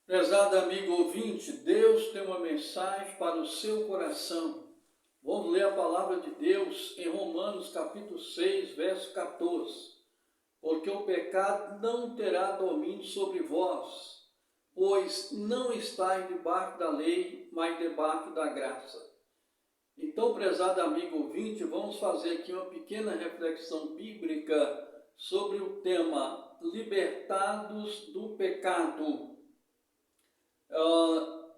Prezado amigo ouvinte, Deus tem uma mensagem para o seu coração. Vamos ler a palavra de Deus em Romanos capítulo 6, verso 14. Porque o pecado não terá domínio sobre vós, pois não estáis debaixo da lei, mas debaixo da graça. Então, prezado amigo ouvinte, vamos fazer aqui uma pequena reflexão bíblica sobre o tema libertados do pecado.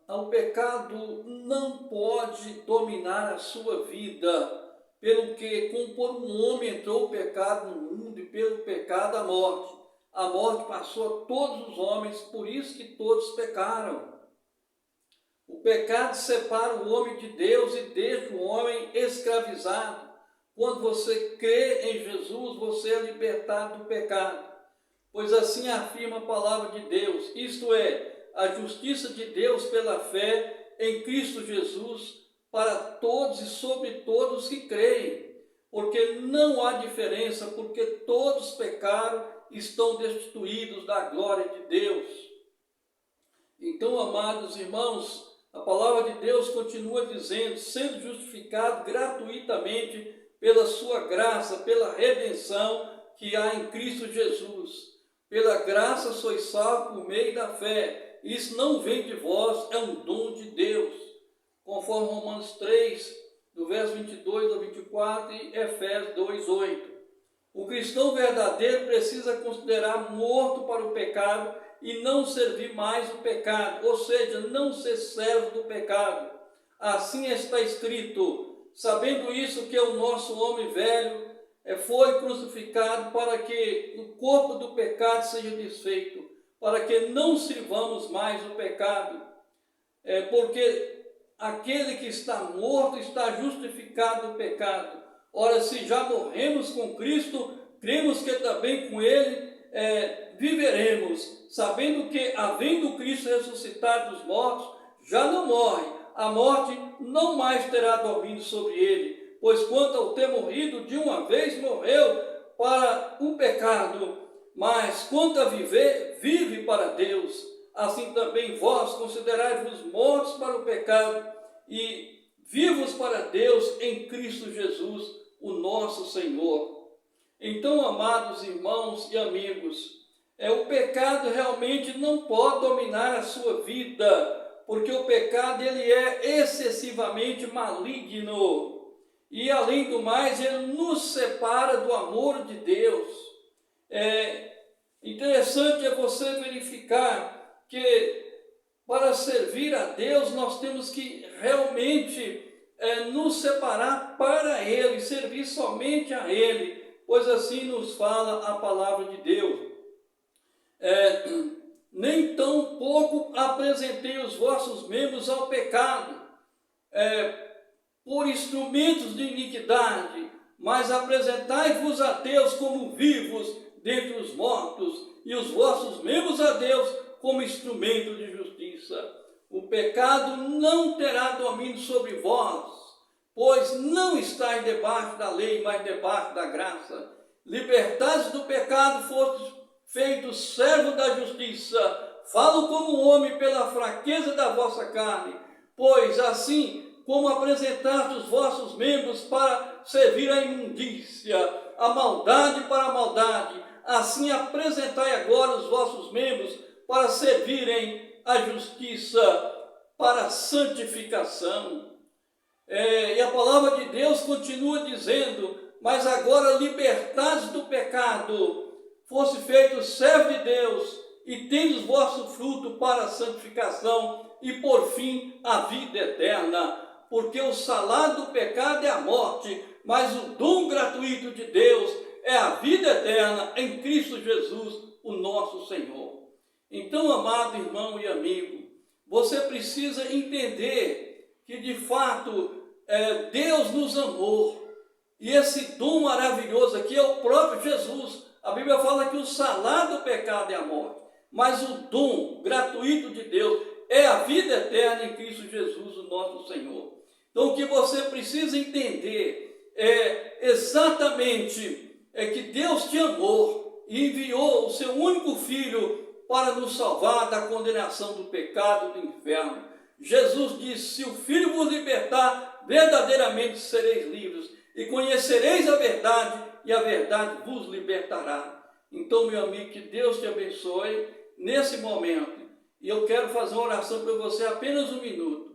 O pecado não pode dominar a sua vida, pelo que, como por um homem entrou o pecado no mundo e pelo pecado a morte. A morte passou a todos os homens, por isso que todos pecaram. O pecado separa o homem de Deus e deixa o homem escravizado. Quando você crê em Jesus, você é libertado do pecado. Pois assim afirma a palavra de Deus, isto é, a justiça de Deus pela fé em Cristo Jesus para todos e sobre todos que creem. Porque não há diferença, porque todos pecaram e estão destituídos da glória de Deus. Então, amados irmãos, a palavra de Deus continua dizendo, sendo justificado gratuitamente pela sua graça, pela redenção que há em Cristo Jesus. Pela graça sois salvos por meio da fé. Isso não vem de vós, é um dom de Deus. Conforme Romanos 3, do verso 22 ao 24 e Efésios 2, 8. O cristão verdadeiro precisa considerar morto para o pecado e não servir mais o pecado, ou seja, não ser servo do pecado. Assim está escrito, sabendo isso que o nosso homem velho foi crucificado para que o corpo do pecado seja desfeito, para que não sirvamos mais o pecado, porque aquele que está morto está justificado do pecado. Ora, se já morremos com Cristo, cremos que também com Ele viveremos, sabendo que, havendo Cristo ressuscitado dos mortos, já não morre, a morte não mais terá domínio sobre ele, pois quanto ao ter morrido, de uma vez morreu para o pecado, mas quanto a viver, vive para Deus. Assim também vós considerai-vos mortos para o pecado e vivos para Deus em Cristo Jesus, o nosso Senhor. Então, amados irmãos e amigos, o pecado realmente não pode dominar a sua vida, porque o pecado ele é excessivamente maligno. E, além do mais, ele nos separa do amor de Deus. Interessante é você verificar que, para servir a Deus, nós temos que realmente nos separar para Ele, servir somente a Ele, pois assim nos fala a palavra de Deus. Nem tão pouco apresentei os vossos membros ao pecado, por instrumentos de iniquidade, mas apresentai-vos a Deus como vivos dentre os mortos, e os vossos membros a Deus como instrumento de justiça. O pecado não terá domínio sobre vós, pois não estáis debaixo da lei, mas debaixo da graça. Libertados do pecado, fostes feitos servos da justiça. Falo como homem pela fraqueza da vossa carne, pois assim como apresentaste os vossos membros para servir a imundícia, a maldade para a maldade, assim apresentai agora os vossos membros para servirem a justiça, para a santificação. E a palavra de Deus continua dizendo, mas agora libertados do pecado, fosse feito servo de Deus, e tendes vosso fruto para a santificação, e por fim a vida eterna. Porque o salário do pecado é a morte, mas o dom gratuito de Deus é a vida eterna em Cristo Jesus, o nosso Senhor. Então, amado irmão e amigo, você precisa entender que, de fato, Deus nos amou. E esse dom maravilhoso aqui é o próprio Jesus. A Bíblia fala que o salário do pecado é a morte, mas o dom gratuito de Deus é a vida eterna em Cristo Jesus, o nosso Senhor. Então, o que você precisa entender é exatamente que Deus te amou e enviou o seu único Filho para nos salvar da condenação do pecado e do inferno. Jesus disse: se o Filho vos libertar, verdadeiramente sereis livres, e conhecereis a verdade, e a verdade vos libertará. Então, meu amigo, que Deus te abençoe nesse momento. E eu quero fazer uma oração para você, apenas um minuto.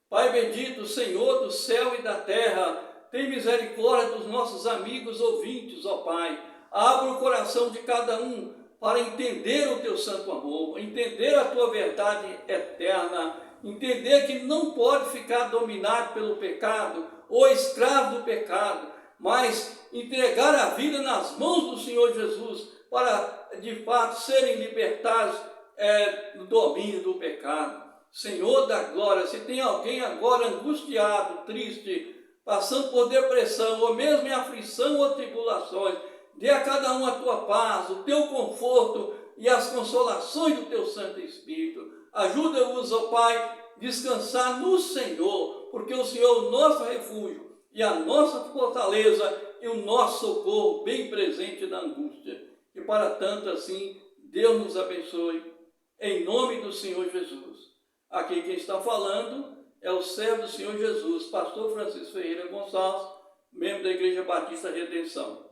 Pai bendito, Senhor do céu e da terra, tem misericórdia dos nossos amigos ouvintes, ó Pai. Abra o coração de cada um para entender o teu santo amor, entender a tua verdade eterna, entender que não pode ficar dominado pelo pecado ou escravo do pecado, mas entregar a vida nas mãos do Senhor Jesus para, de fato, serem libertados do domínio do pecado. Senhor da glória, se tem alguém agora angustiado, triste, passando por depressão, ou mesmo em aflição ou tribulações, dê a cada um a tua paz, o teu conforto e as consolações do teu Santo Espírito. Ajuda-os, ó Pai, descansar no Senhor, porque o Senhor é o nosso refúgio e a nossa fortaleza e o nosso socorro bem presente na angústia. E para tanto assim, Deus nos abençoe, em nome do Senhor Jesus. Aqui quem está falando é o servo do Senhor Jesus, pastor Francisco Ferreira Gonçalves, membro da Igreja Batista Redenção.